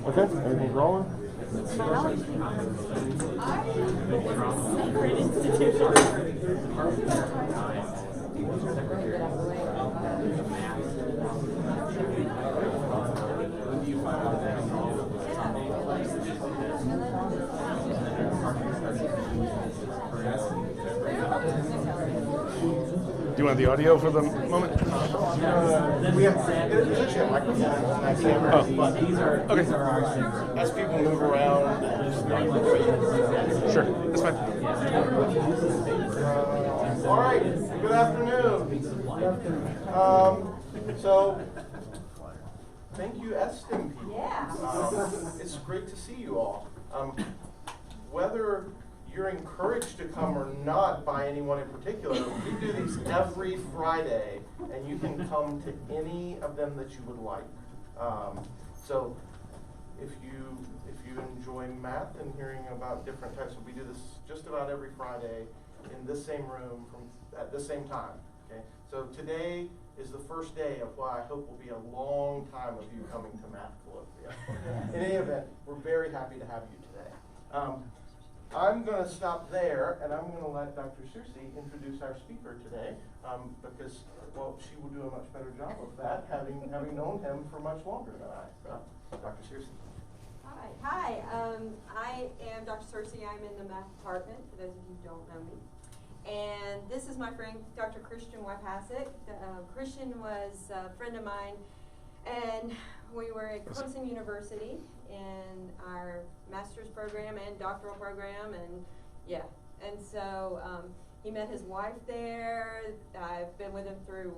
Okay, everything's rolling? Do you want the audio for the moment? We have there's actually a microphone on that camera, but these are as people move around. Sure, that's fine. All right, good afternoon. So, thank you, STEM people. Yeah. It's great to see you all. Whether you're encouraged to come or not by anyone in particular, we do these every Friday, and you can come to any of them that you would like. So if you enjoy math and hearing about different types, we do this just about every Friday in this same room at the same time. Okay. So today is the first day of what I hope will be a long time of you coming to Math Colloquium. In any event, we're very happy to have you today. I'm going to stop there, and I'm going to let Dr. Sesame introduce our speaker today, because, well, she will do a much better job of that, having known him for much longer than I. So, Dr. Sesame. Hi. I am Dr. Sesame. I'm in the math department, for those of you who don't know me. And this is my friend, Dr. Christian Wypasek. Christian was a friend of mine, and we were at Clemson University in our master's program and doctoral program, and so he met his wife there. I've been with him through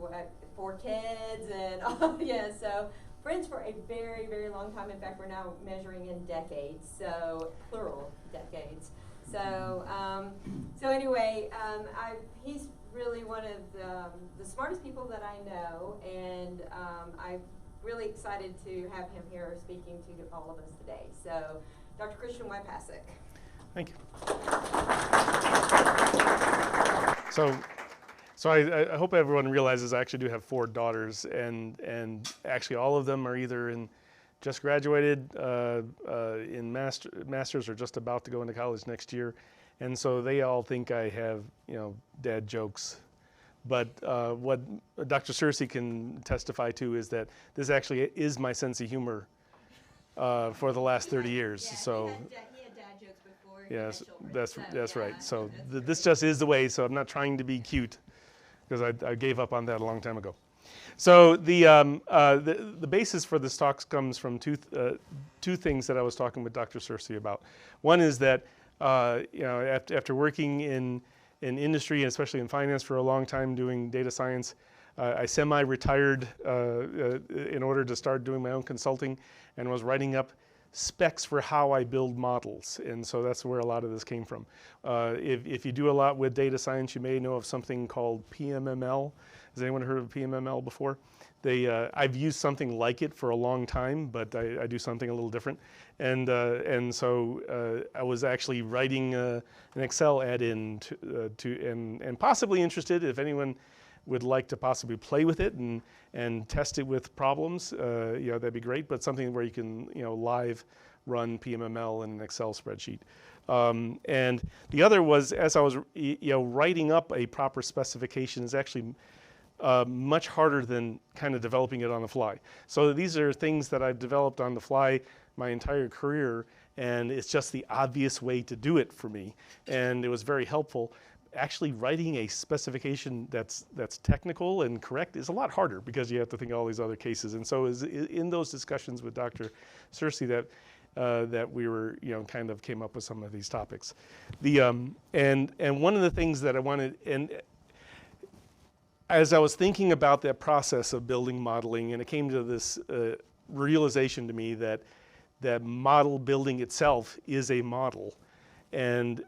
4 kids, and so friends for a very, very long time. In fact, we're now measuring in decades, so plural decades. So anyway, he's really one of the smartest people that I know, and I'm really excited to have him here speaking to all of us today. So, Dr. Christian Wypasek. Thank you. So I hope everyone realizes I actually do have 4 daughters, and actually all of them are either just graduated in masters or just about to go into college next year, and so they all think I have dad jokes. But what Dr. Sesame can testify to is that this actually is my sense of humor for the last 30 years. Yeah, so he had dad jokes before. Yes, children, that's yeah. right. So this just is the way. So I'm not trying to be cute, because I gave up on that a long time ago. So the basis for this talk comes from two things that I was talking with Dr. Sesame about. One is that after working in industry, and especially in finance for a long time doing data science, I semi-retired in order to start doing my own consulting, and was writing up specs for how I build models, and so that's where a lot of this came from. If you do a lot with data science, you may know of something called PMML. Has anyone heard of PMML before? I've used something like it for a long time, but I do something a little different. And so I was actually writing an Excel add-in and possibly interested, if anyone would like to possibly play with it and test it with problems, that'd be great. But something where you can live run PMML in an Excel spreadsheet. And the other was, as I was writing up a proper specification is actually much harder than kind of developing it on the fly. So these are things that I've developed on the fly my entire career, and it's just the obvious way to do it for me. And it was very helpful. Actually writing a specification that's technical and correct is a lot harder because you have to think of all these other cases. And so in those discussions with Dr. Searcy that we were, kind of came up with some of these topics. And one of the things that I wanted, and as I was thinking about that process of building modeling, and it came to this realization to me that model building itself is a model. And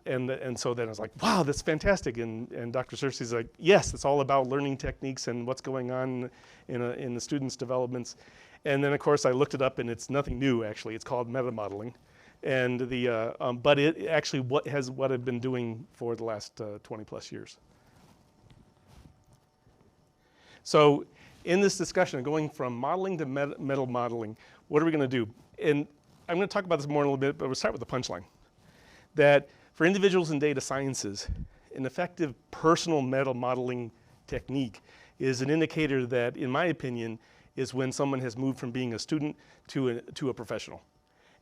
so then I was like, wow, that's fantastic. And Dr. Searcy's like, yes, it's all about learning techniques and what's going on in the students' developments. And then of course I looked it up, and it's nothing new actually. It's called metamodeling, and but it actually what I've been doing for the last 20 plus years. So in this discussion, going from modeling to metamodeling, what are we going to do? And I'm going to talk about this more in a little bit, but we'll start with the punchline. That for individuals in data sciences, an effective personal metamodeling technique is an indicator that, in my opinion, is when someone has moved from being a student to a professional.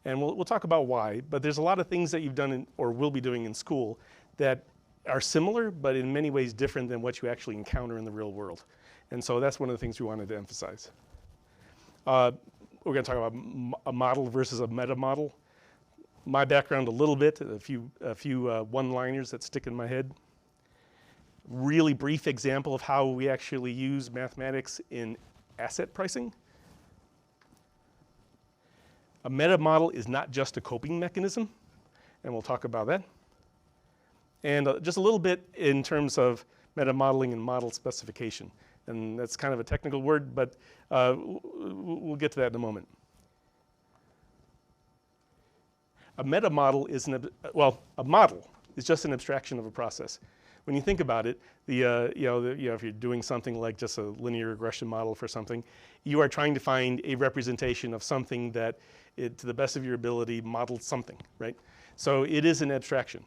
And we'll talk about why, but there's a lot of things that you've done or will be doing in school that are similar, but in many ways different than what you actually encounter in the real world. And so that's one of the things we wanted to emphasize. We're going to talk about a model versus a meta model. My background a little bit, a few one-liners that stick in my head. Really brief example of how we actually use mathematics in asset pricing. A meta model is not just a coping mechanism, and we'll talk about that. And just a little bit in terms of meta modeling and model specification. And that's kind of a technical word, but we'll get to that in a moment. A meta model is a model is just an abstraction of a process. When you think about it, if you're doing something like just a linear regression model for something, you are trying to find a representation of something that, to the best of your ability, models something, right? So it is an abstraction.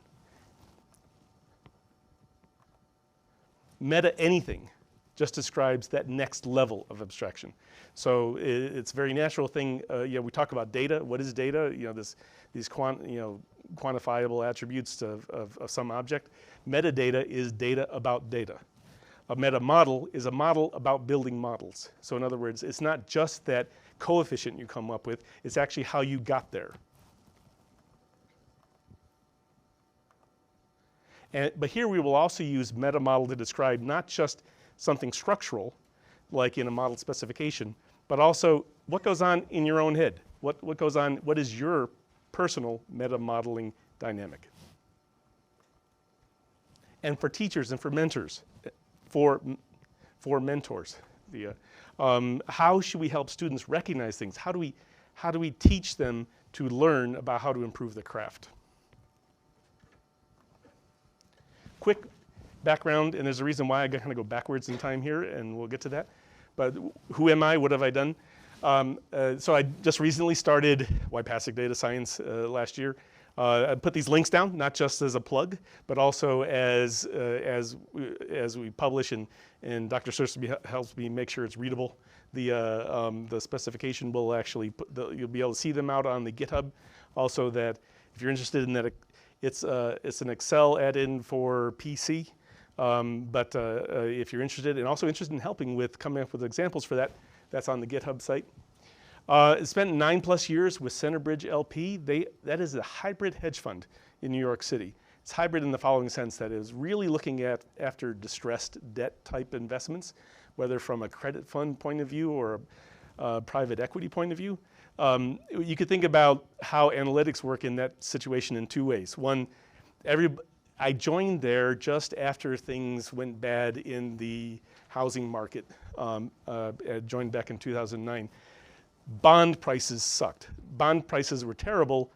Meta anything just describes that next level of abstraction. So it's a very natural thing. We talk about data. What is data? These quantifiable attributes of some object. Metadata is data about data. A meta model is a model about building models. So in other words, it's not just that coefficient you come up with, it's actually how you got there. But here we will also use meta model to describe not just something structural, like in a model specification, but also what goes on in your own head. What goes on, what is your personal meta modeling dynamic? And for teachers and for mentors, for mentors, how should we help students recognize things? How do we teach them to learn about how to improve their craft? Quick background, and there's a reason why I kind of go backwards in time here, and we'll get to that. But who am I? What have I done? So I just recently started Wypasek Data Science last year. I put these links down, not just as a plug, but also as we publish, and Dr. Searcy helps me make sure it's readable. The specification will actually you'll be able to see them out on the GitHub. Also, that if you're interested in that, it's an Excel add-in for PC. But if you're interested, and also interested in helping with coming up with examples for that, that's on the GitHub site. Spent 9+ years with Centerbridge LP. That is a hybrid hedge fund in New York City. It's hybrid in the following sense, that it is really looking after distressed debt type investments, whether from a credit fund point of view or a private equity point of view. You could think about how analytics work in that situation in two ways. One, I joined there just after things went bad in the housing market. I joined back in 2009. Bond prices sucked. Bond prices were terrible,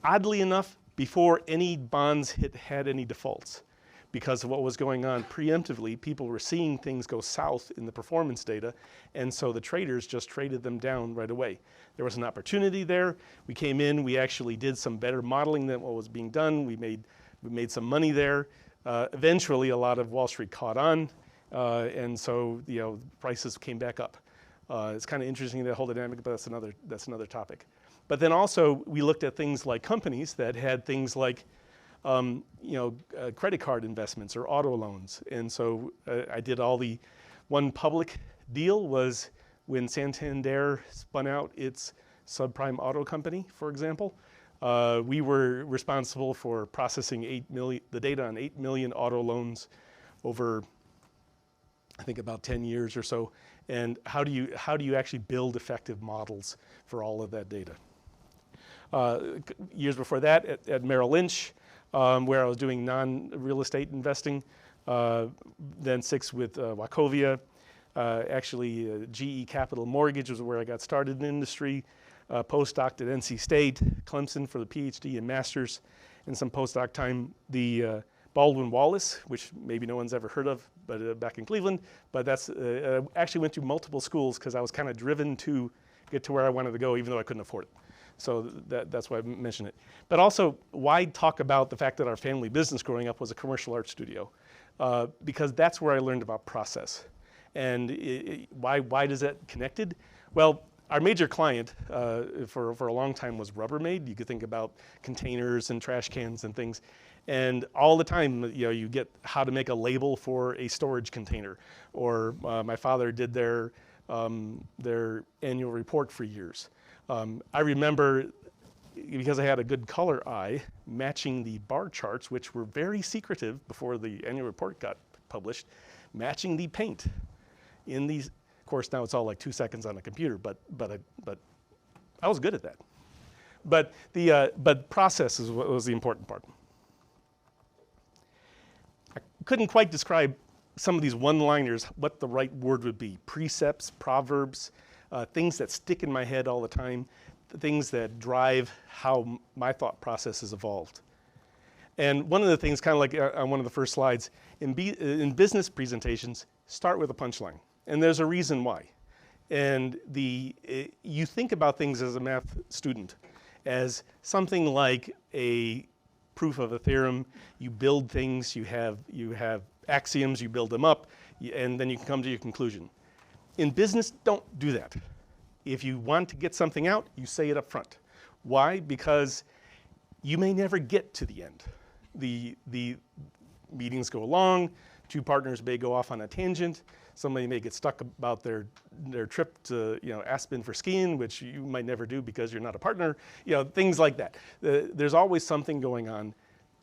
oddly enough, before any bonds had any defaults. because of what was going on preemptively. People were seeing things go south in the performance data, and so the traders just traded them down right away. There was an opportunity there. We came in, we actually did some better modeling than what was being done. We made some money there. Eventually, a lot of Wall Street caught on, and so prices came back up. It's kind of interesting, that whole dynamic, but that's another topic. But then also, we looked at things like companies that had things like credit card investments or auto loans. And so I did one public deal was when Santander spun out its subprime auto company, for example. We were responsible for processing the data on 8 million auto loans over, I think, about 10 years or so. And how do you actually build effective models for all of that data? Years before that, at Merrill Lynch, where I was doing non-real estate investing, then 6 with Wachovia. Actually, GE Capital Mortgage was where I got started in the industry. Postdoc at NC State, Clemson for the PhD and master's, and some postdoc time. The Baldwin Wallace, which maybe no one's ever heard of, but back in Cleveland. But that's actually went through multiple schools because I was kind of driven to get to where I wanted to go, even though I couldn't afford it. So that's why I mentioned it. But also, why talk about the fact that our family business growing up was a commercial art studio? Because that's where I learned about process. And why does that connected? Well, our major client for a long time was Rubbermaid. You could think about containers and trash cans and things. And all the time, you get how to make a label for a storage container. Or my father did their annual report for years. I remember, because I had a good color eye, matching the bar charts, which were very secretive before the annual report got published, matching the paint in these. Of course, now it's all like 2 seconds on a computer, but I was good at that. But process is what was the important part. I couldn't quite describe some of these one-liners, what the right word would be. Precepts, proverbs, things that stick in my head all the time, the things that drive how my thought process has evolved. And one of the things, kind of like on one of the first slides, in business presentations, start with a punchline. And there's a reason why. And you think about things as a math student as something like a proof of a theorem. You build things, you have axioms, you build them up, and then you can come to your conclusion. In business, don't do that. If you want to get something out, you say it up front. Why? Because you may never get to the end. The meetings go along, 2 partners may go off on a tangent, somebody may get stuck about their trip to Aspen for skiing, which you might never do because you're not a partner, things like that. There's always something going on.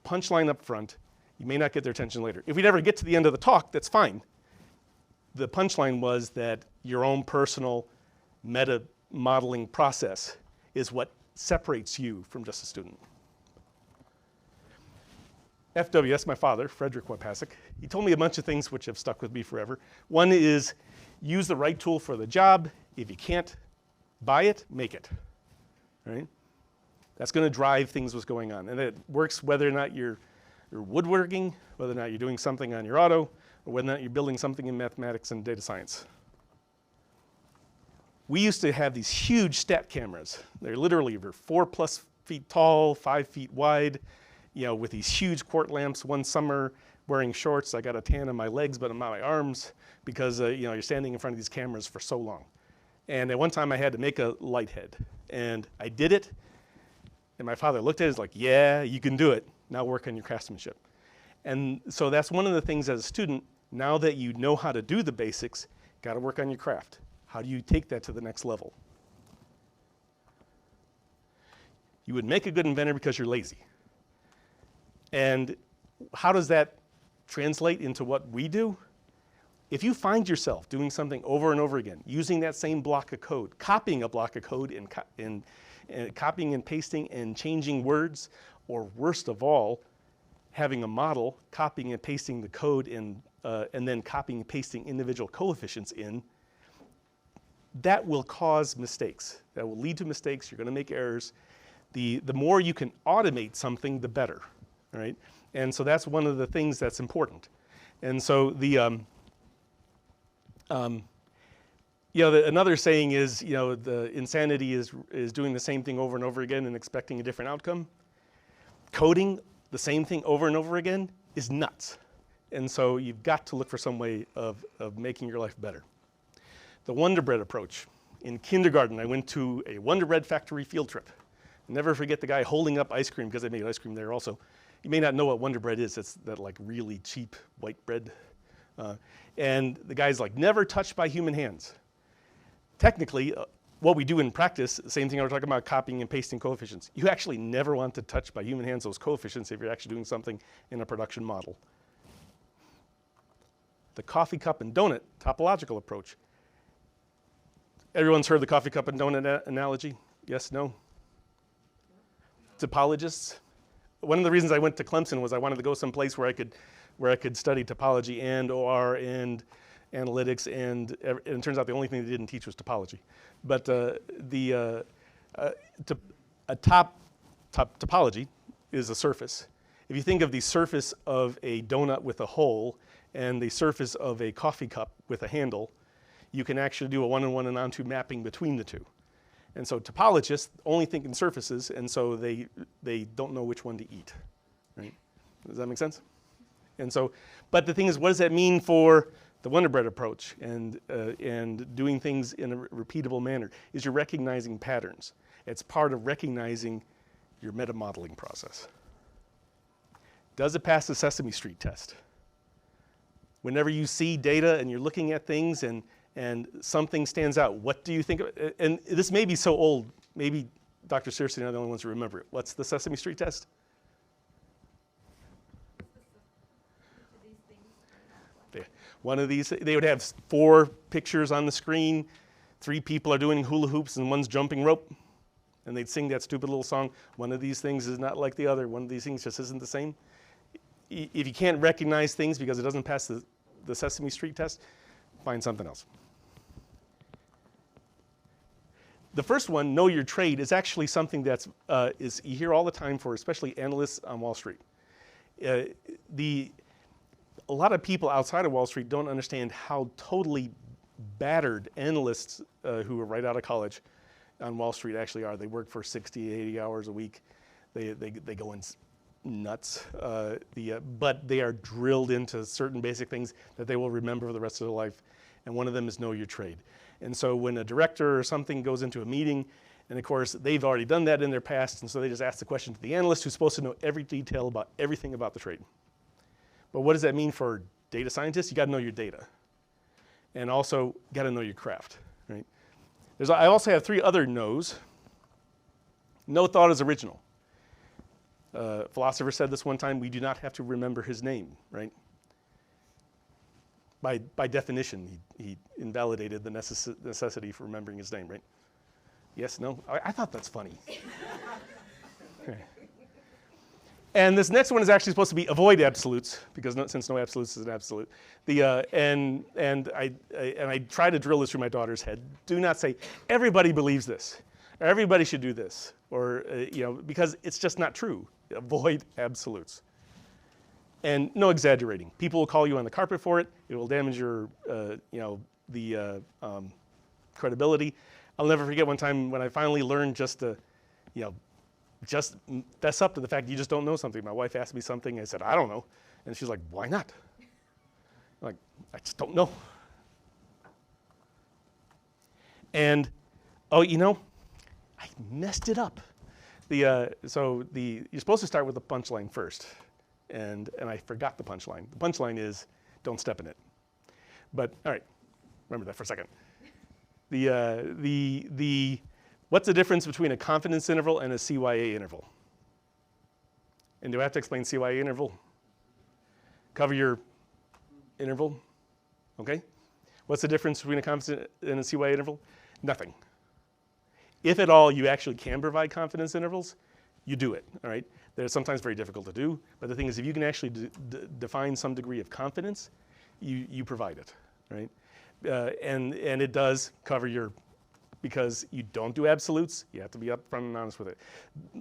Punchline up front, you may not get their attention later. If we never get to the end of the talk, that's fine. The punchline was that your own personal meta modeling process is what separates you from just a student. FWS, my father, Frederick Wypasek, he told me a bunch of things which have stuck with me forever. One is use the right tool for the job. If you can't buy it, make it. Right? That's going to drive things what's going on. And it works whether or not you're woodworking, whether or not you're doing something on your auto, or whether or not you're building something in mathematics and data science. We used to have these huge stat cameras. They're literally 4+ feet tall, 5 feet wide, with these huge quart lamps. One summer, wearing shorts, I got a tan on my legs, but not my arms, because you're standing in front of these cameras for so long. And at one time, I had to make a light head, and I did it. And my father looked at it, and was like, "Yeah, you can do it. Now work on your craftsmanship." And so that's one of the things as a student. Now that you know how to do the basics, got to work on your craft. How do you take that to the next level? You would make a good inventor because you're lazy. And how does that translate into what we do? If you find yourself doing something over and over again, using that same block of code, copying a block of code and copying and pasting and changing words, or worst of all, having a model, copying and pasting the code and then copying and pasting individual coefficients in, that will cause mistakes. That will lead to mistakes. You're going to make errors. The more you can automate something, the better. Right? And so that's one of the things that's important. And so the, another saying is, the insanity is doing the same thing over and over again and expecting a different outcome. Coding the same thing over and over again is nuts. And so you've got to look for some way of making your life better. The Wonder Bread approach. In kindergarten, I went to a Wonder Bread factory field trip. I'll never forget the guy holding up ice cream, because they made ice cream there also. You may not know what Wonder Bread is. It's that like really cheap white bread. And the guy's like, never touched by human hands. Technically, what we do in practice, same thing I was talking about, copying and pasting coefficients. You actually never want to touch by human hands those coefficients if you're actually doing something in a production model. The coffee cup and donut topological approach. Everyone's heard the coffee cup and donut analogy? Yes, no? Topologists. One of the reasons I went to Clemson was I wanted to go someplace where I could study topology and OR and analytics, and it turns out the only thing they didn't teach was topology. But topology is a surface. If you think of the surface of a donut with a hole and the surface of a coffee cup with a handle, you can actually do a one-on-one and onto mapping between the two. And so topologists only think in surfaces, and so they don't know which one to eat, right? Does that make sense? And so, but the thing is, what does that mean for the Wonder Bread approach and doing things in a repeatable manner? Is you're recognizing patterns. It's part of recognizing your metamodeling process. Does it pass the Sesame Street test? Whenever you see data and you're looking at things and something stands out, what do you think of it? And this may be so old, maybe Dr. Searcy and I are the only ones who remember it. What's the Sesame Street test? One of these, they would have 4 pictures on the screen, 3 people are doing hula hoops and one's jumping rope, and they'd sing that stupid little song, one of these things is not like the other, one of these things just isn't the same. If you can't recognize things because it doesn't pass the Sesame Street test, find something else. The first one, know your trade, is actually something that's you hear all the time for especially analysts on Wall Street. A lot of people outside of Wall Street don't understand how totally battered analysts who are right out of college on Wall Street actually are. They work for 60, 80 hours a week. They go in nuts, but they are drilled into certain basic things that they will remember for the rest of their life, and one of them is know your trade. And so when a director or something goes into a meeting, and of course they've already done that in their past, and so they just ask the question to the analyst who's supposed to know every detail about everything about the trade. But what does that mean for data scientists? You got to know your data, and also got to know your craft, right? I also have 3 other no's. No thought is original. A philosopher said this one time, we do not have to remember his name, right? By definition, he invalidated the necessity for remembering his name, right? Yes, no? I thought that's funny. Okay. And this next one is actually supposed to be avoid absolutes, because since no absolutes is an absolute. And I try to drill this through my daughter's head. Do not say, everybody believes this, or everybody should do this, or, because it's just not true. Avoid absolutes. And no exaggerating. People will call you on the carpet for it. It will damage your, credibility. I'll never forget one time when I finally learned just to, just fess up to the fact you just don't know something. My wife asked me something, I said, I don't know. And she's like, why not? I'm like, I just don't know. And, I messed it up. You're supposed to start with the punchline first. And I forgot the punchline. The punchline is, don't step in it. But, all right, remember that for a second. What's the difference between a confidence interval and a CYA interval? And do I have to explain CYA interval? Cover your interval, okay? What's the difference between a confidence and a CYA interval? Nothing. If at all you actually can provide confidence intervals, you do it, all right? They're sometimes very difficult to do, but the thing is if you can actually define some degree of confidence, you provide it, right? And it does cover your because you don't do absolutes. You have to be upfront and honest with it.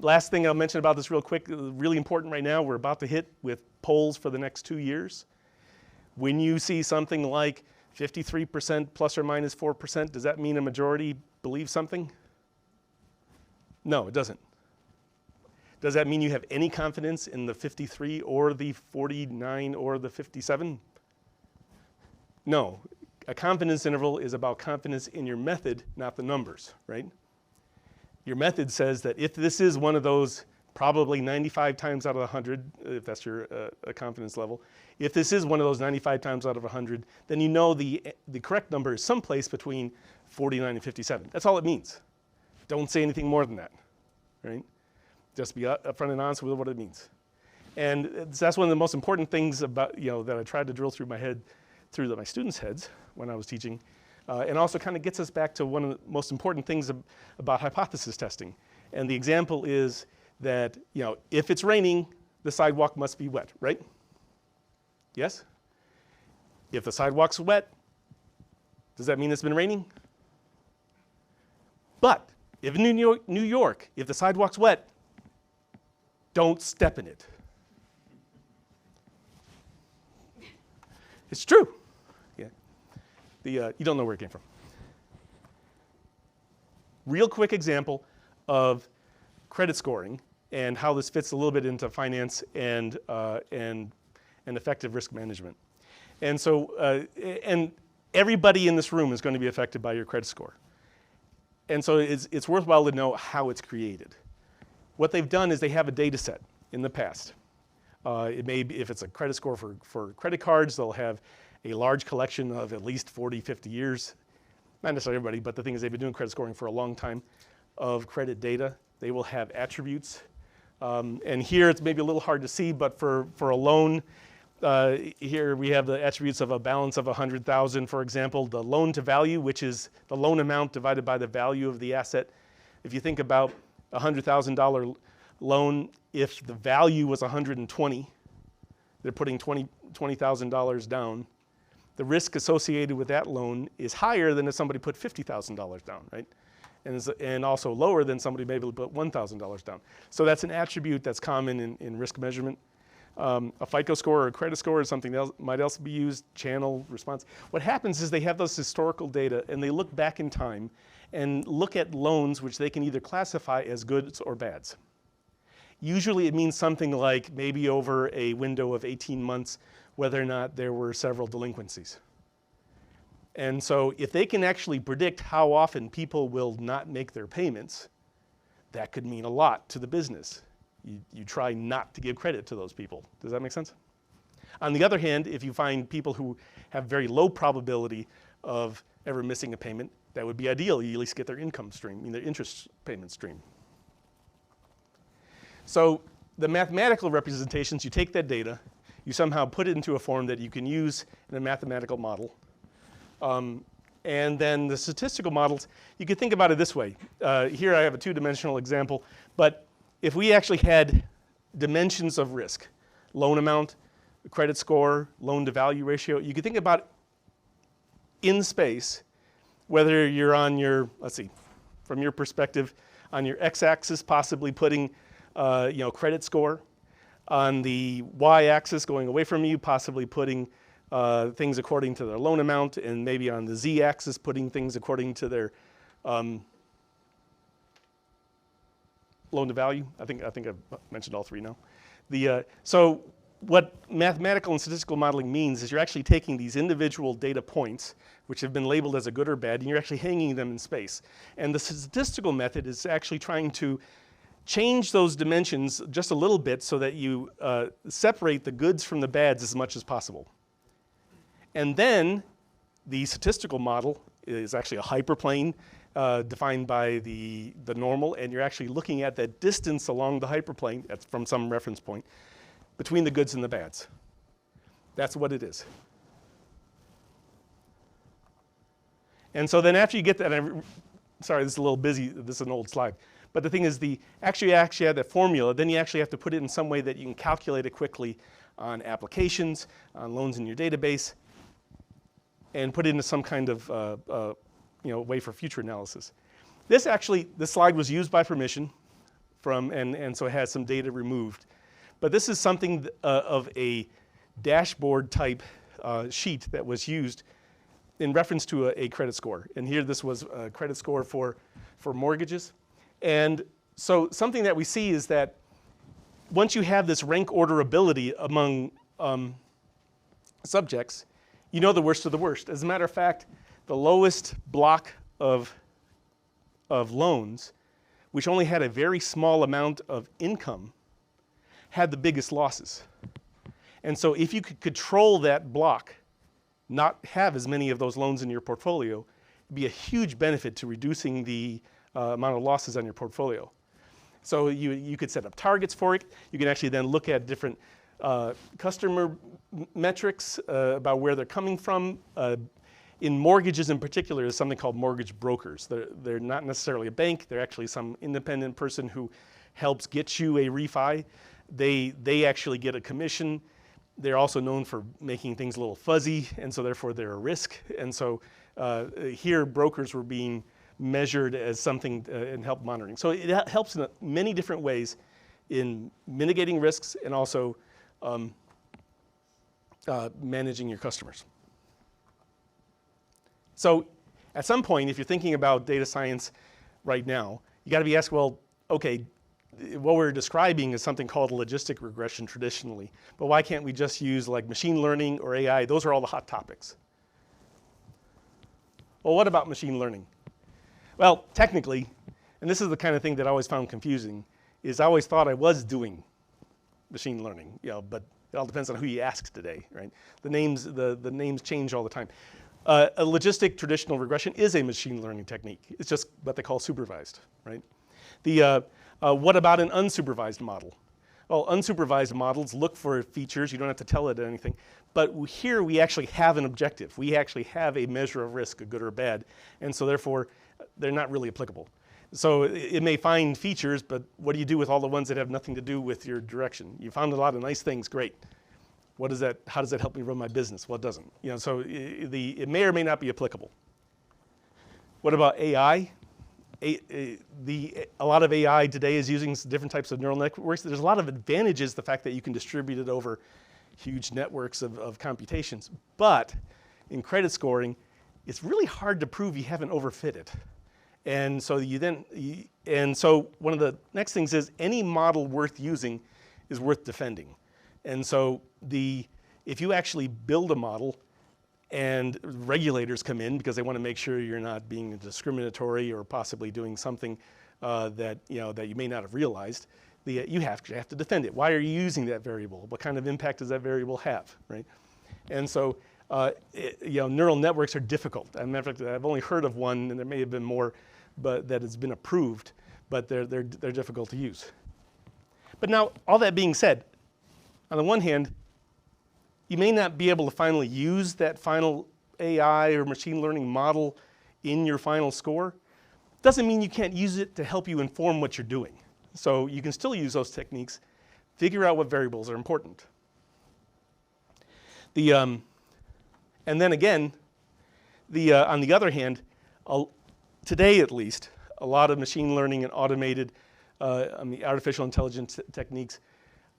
Last thing I'll mention about this real quick, really important right now, we're about to hit with polls for the next 2 years. When you see something like 53% plus or minus 4%, does that mean a majority believes something? No, it doesn't. Does that mean you have any confidence in the 53 or the 49 or the 57? No. A confidence interval is about confidence in your method, not the numbers, right? Your method says that if this is one of those probably 95 times out of 100, if that's your confidence level, if this is one of those 95 times out of 100, then you know the correct number is someplace between 49 and 57. That's all it means. Don't say anything more than that, right? Just be upfront and honest with what it means. And that's one of the most important things about, that I tried to drill through my head, through my students' heads when I was teaching, and also kind of gets us back to one of the most important things about hypothesis testing. And the example is that, if it's raining, the sidewalk must be wet, right? Yes? If the sidewalk's wet, does that mean it's been raining? But if in New York, if the sidewalk's wet, don't step in it. It's true. Yeah. You don't know where it came from. Real quick example of credit scoring and how this fits a little bit into finance and effective risk management. And so, and everybody in this room is going to be affected by your credit score. And so it's worthwhile to know how it's created. What they've done is they have a data set in the past. It may be, if it's a credit score for credit cards, they'll have a large collection of at least 40, 50 years. Not necessarily everybody, but the thing is they've been doing credit scoring for a long time of credit data. They will have attributes. And here it's maybe a little hard to see, but for a loan, here we have the attributes of a balance of 100,000, for example, the loan to value, which is the loan amount divided by the value of the asset. If you think about a $100,000 loan, if the value was 120, they're putting $20,000 down. The risk associated with that loan is higher than if somebody put $50,000 down, right? And also lower than somebody maybe put $1,000 down. So that's an attribute that's common in risk measurement. A FICO score or a credit score is something else might also be used, channel, response. What happens is they have those historical data and they look back in time and look at loans which they can either classify as goods or bads. Usually it means something like maybe over a window of 18 months, whether or not there were several delinquencies. And so if they can actually predict how often people will not make their payments, that could mean a lot to the business. You try not to give credit to those people. Does that make sense? On the other hand, if you find people who have very low probability of ever missing a payment, that would be ideal. You at least get their income stream, their interest payment stream. So the mathematical representations, you take that data, you somehow put it into a form that you can use in a mathematical model. And then the statistical models, you could think about it this way. Here I have a two-dimensional example, but if we actually had dimensions of risk, loan amount, credit score, loan to value ratio, you could think about in space, whether you're on your, let's see, from your perspective, on your x-axis possibly putting credit score, on the y-axis going away from you possibly putting things according to their loan amount, and maybe on the z-axis putting things according to their loan to value. I think I've mentioned all three now. So what mathematical and statistical modeling means is you're actually taking these individual data points, which have been labeled as a good or bad, and you're actually hanging them in space. And the statistical method is actually trying to change those dimensions just a little bit so that you separate the goods from the bads as much as possible. And then the statistical model is actually a hyperplane defined by the normal, and you're actually looking at that distance along the hyperplane, that's from some reference point, between the goods and the bads. That's what it is. And so then after you get that, sorry, this is a little busy, this is an old slide. But the thing is, actually have that formula, then you actually have to put it in some way that you can calculate it quickly on applications, on loans in your database, and put it into some kind of way for future analysis. This slide was used by permission and so it has some data removed. But this is something of a dashboard type sheet that was used in reference to a credit score. And here this was a credit score for mortgages. And so something that we see is that once you have this rank orderability among subjects, you know the worst of the worst. As a matter of fact, the lowest block of loans, which only had a very small amount of income, had the biggest losses. And so if you could control that block, not have as many of those loans in your portfolio, it'd be a huge benefit to reducing the amount of losses on your portfolio. So you could set up targets for it. You can actually then look at different customer metrics about where they're coming from. In mortgages in particular, there's something called mortgage brokers. They're not necessarily a bank. They're actually some independent person who helps get you a refi. They actually get a commission. They're also known for making things a little fuzzy, and so therefore they're a risk. And so here, brokers were being measured as something and help monitoring. So it helps in many different ways in mitigating risks and also managing your customers. So at some point, if you're thinking about data science right now, you got to be asked, well, okay, what we're describing is something called logistic regression traditionally, but why can't we just use like machine learning or AI? Those are all the hot topics. Well, what about machine learning? Well, technically, and this is the kind of thing that I always found confusing, is I always thought I was doing machine learning, but it all depends on who you ask today, right? The names change all the time. A logistic traditional regression is a machine learning technique. It's just what they call supervised, right? What about an unsupervised model? Well, unsupervised models look for features. You don't have to tell it anything. But here we actually have an objective. We actually have a measure of risk, a good or bad. And so therefore, they're not really applicable. So it may find features, but what do you do with all the ones that have nothing to do with your direction? You found a lot of nice things, great. What is that? How does that help me run my business? Well, it doesn't. So it may or may not be applicable. What about AI? A lot of AI today is using different types of neural networks. There's a lot of advantages, the fact that you can distribute it over huge networks of computations. But in credit scoring, it's really hard to prove you haven't overfit it. And so so one of the next things is any model worth using is worth defending. And so if you actually build a model and regulators come in because they want to make sure you're not being discriminatory or possibly doing something that you may not have realized, you have to defend it. Why are you using that variable? What kind of impact does that variable have, right? And so neural networks are difficult. As a matter of fact, I've only heard of one, and there may have been more, but that has been approved, but they're difficult to use. But now, all that being said, on the one hand, you may not be able to finally use that final AI or machine learning model in your final score. Doesn't mean you can't use it to help you inform what you're doing. So you can still use those techniques, figure out what variables are important. And then again, on the other hand, today at least, a lot of machine learning and automated artificial intelligence techniques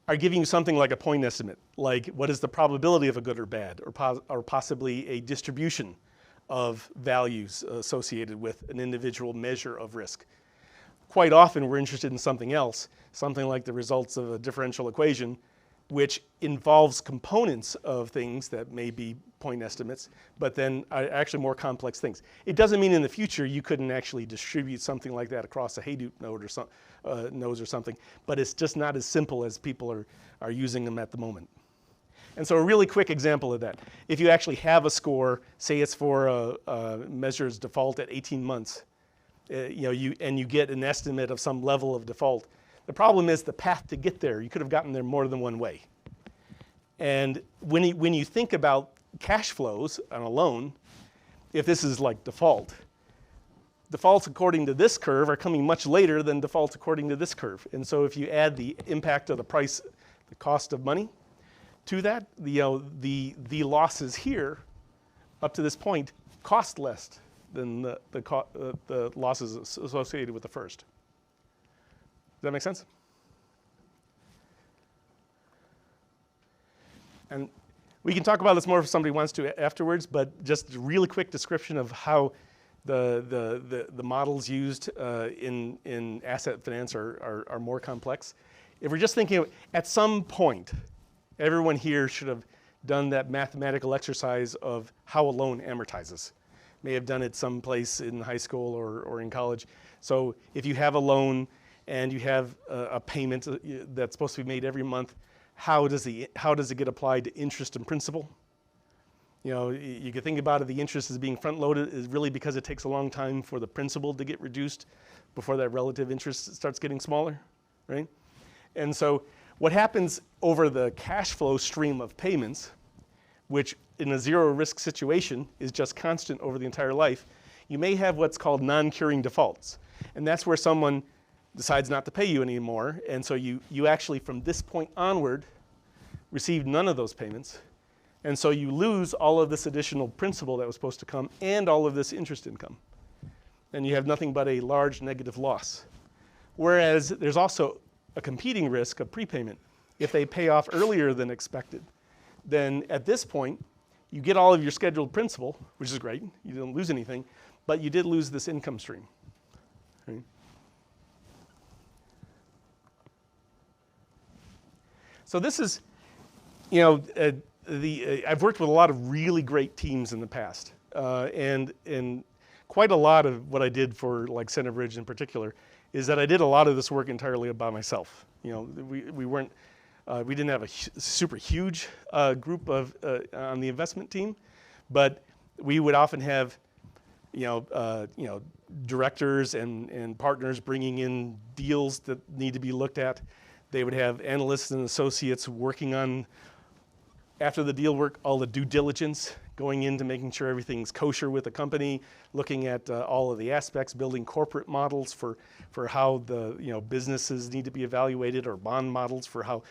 are giving you something like a point estimate, like what is the probability of a good or bad, or possibly a distribution of values associated with an individual measure of risk. Quite often we're interested in something else, something like the results of a differential equation, which involves components of things that may be point estimates, but then are actually more complex things. It doesn't mean in the future you couldn't actually distribute something like that across a Hadoop node or nodes or something, but it's just not as simple as people are using them at the moment. And so a really quick example of that, if you actually have a score, say it's for measures default at 18 months, and you get an estimate of some level of default, the problem is the path to get there. You could have gotten there more than one way. And when you think about cash flows on a loan, if this is like defaults according to this curve are coming much later than defaults according to this curve. And so if you add the impact of the price, the cost of money to that, the losses here up to this point cost less than the losses associated with the first. Does that make sense? And we can talk about this more if somebody wants to afterwards, but just a really quick description of how the models used in asset finance are more complex. If we're just thinking of, at some point, everyone here should have done that mathematical exercise of how a loan amortizes. May have done it someplace in high school or in college. So if you have a loan and you have a payment that's supposed to be made every month, how does it get applied to interest and principal? You know, you can think about it, the interest is being front loaded is really because it takes a long time for the principal to get reduced before that relative interest starts getting smaller, right? And so what happens over the cash flow stream of payments, which in a zero risk situation is just constant over the entire life, you may have what's called non-curing defaults. And that's where someone decides not to pay you anymore. And so you actually, from this point onward, receive none of those payments. And so you lose all of this additional principal that was supposed to come and all of this interest income. And you have nothing but a large negative loss. Whereas there's also a competing risk of prepayment. If they pay off earlier than expected, then at this point, you get all of your scheduled principal, which is great. You didn't lose anything, but you did lose this income stream. Right? So this is, you know, I've worked with a lot of really great teams in the past, and quite a lot of what I did for like Centerbridge in particular is that I did a lot of this work entirely by myself. You know, we didn't have a super huge group of on the investment team, but we would often have, you know, directors and partners bringing in deals that need to be looked at. They would have analysts and associates working on, after the deal work, all the due diligence, going into making sure everything's kosher with the company, looking at all of the aspects, building corporate models for how the businesses need to be evaluated, or bond models for how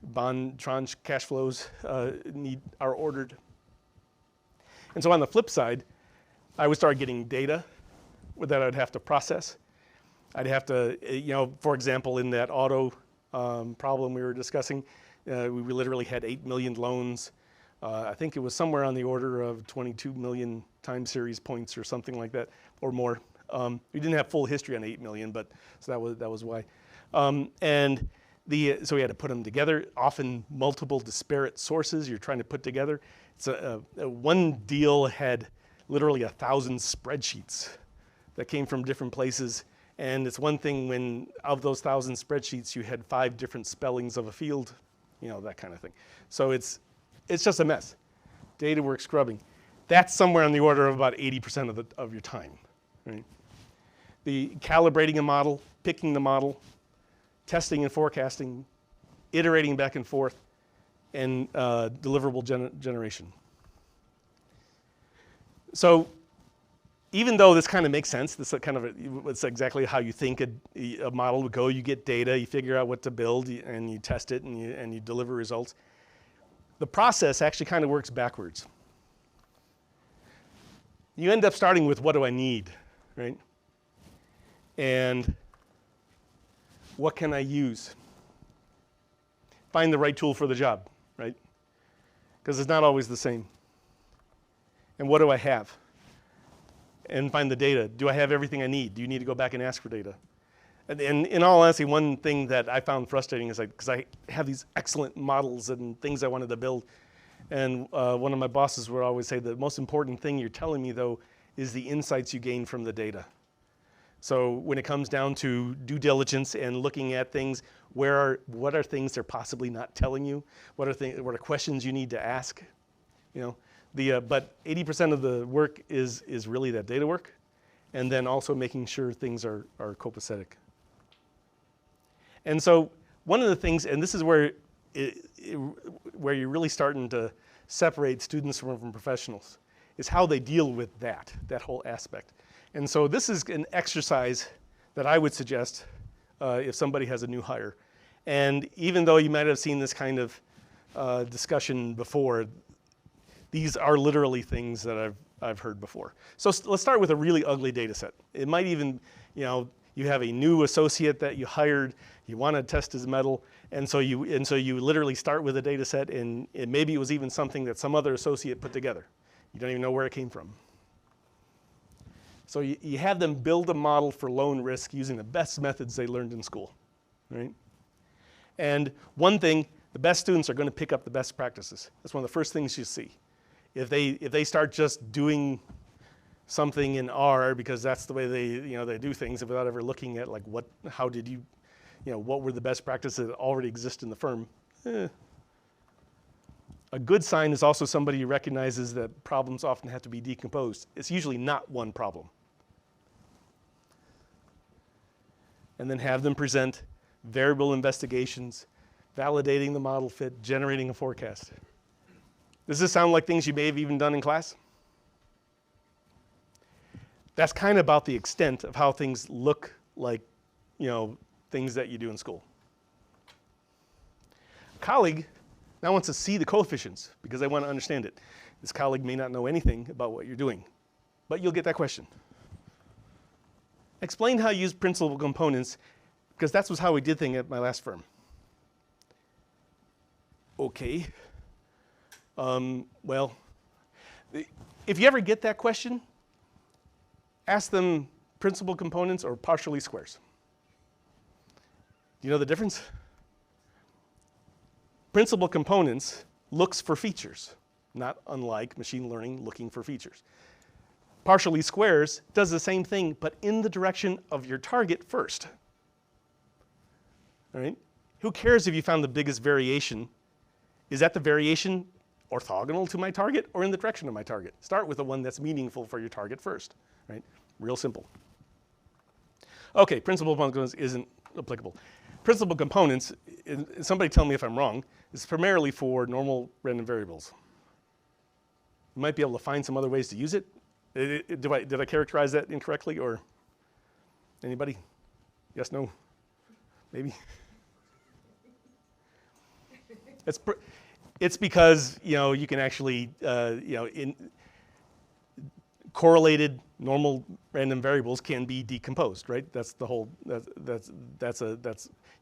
bond tranche cash flows are ordered. And so on the flip side, I would start getting data that I'd have to process. I'd have to, for example, in that auto problem we were discussing, we literally had 8 million loans. I think it was somewhere on the order of 22 million time series points or something like that, or more. We didn't have full history on 8 million, but so that was why. So we had to put them together, often multiple disparate sources you're trying to put together. One deal had literally 1,000 spreadsheets that came from different places. And it's one thing when, of those 1,000 spreadsheets, you had 5 different spellings of a field, that kind of thing. So it's just a mess. Data work scrubbing. That's somewhere on the order of about 80% of your time, right? The calibrating a model, picking the model, testing and forecasting, iterating back and forth, and deliverable generation. So even though this kind of makes sense, this it's exactly how you think a model would go. You get data, you figure out what to build, and you test it, and you deliver results. The process actually kind of works backwards. You end up starting with, what do I need, right? And what can I use? Find the right tool for the job, right? Because it's not always the same. And what do I have? And find the data. Do I have everything I need? Do you need to go back and ask for data? And in all honesty, one thing that I found frustrating is because I have these excellent models and things I wanted to build, and one of my bosses would always say the most important thing you're telling me, though, is the insights you gain from the data. So when it comes down to due diligence and looking at things, what are things they're possibly not telling you? What are questions you need to ask? But 80% of the work is really that data work, and then also making sure things are copacetic. And so one of the things, and this is where you're really starting to separate students from professionals, is how they deal with that whole aspect. And so this is an exercise that I would suggest if somebody has a new hire. And even though you might have seen this kind of discussion before, These are literally things that I've heard before. So let's start with a really ugly data set. It might even, you have a new associate that you hired, you want to test his metal, and so you literally start with a data set, and maybe it was even something that some other associate put together. You don't even know where it came from. So you have them build a model for loan risk using the best methods they learned in school, right? And one thing, the best students are going to pick up the best practices. That's one of the first things you see. If they start just doing something in R because that's the way they do things without ever looking at like what were the best practices that already exist in the firm. A good sign is also somebody who recognizes that problems often have to be decomposed. It's usually not one problem. And then have them present variable investigations, validating the model fit, generating a forecast. Does this sound like things you may have even done in class? That's kind of about the extent of how things look like, things that you do in school. A colleague now wants to see the coefficients because they want to understand it. This colleague may not know anything about what you're doing, but you'll get that question. Explain how you use principal components, because that was how we did things at my last firm. Okay. Well, if you ever get that question, ask them principal components or partial least squares. Do you know the difference? Principal components looks for features, not unlike machine learning looking for features. Partial least squares does the same thing, but in the direction of your target first. All right? Who cares if you found the biggest variation? Is that the variation orthogonal to my target or in the direction of my target? Start with the one that's meaningful for your target first, right? Real simple. Okay, principal components isn't applicable. Principal components, somebody tell me if I'm wrong, is primarily for normal random variables. You might be able to find some other ways to use it. Did I characterize that incorrectly, or anybody? Yes, no, maybe? It's because you can actually in correlated normal random variables can be decomposed, right? That's the whole.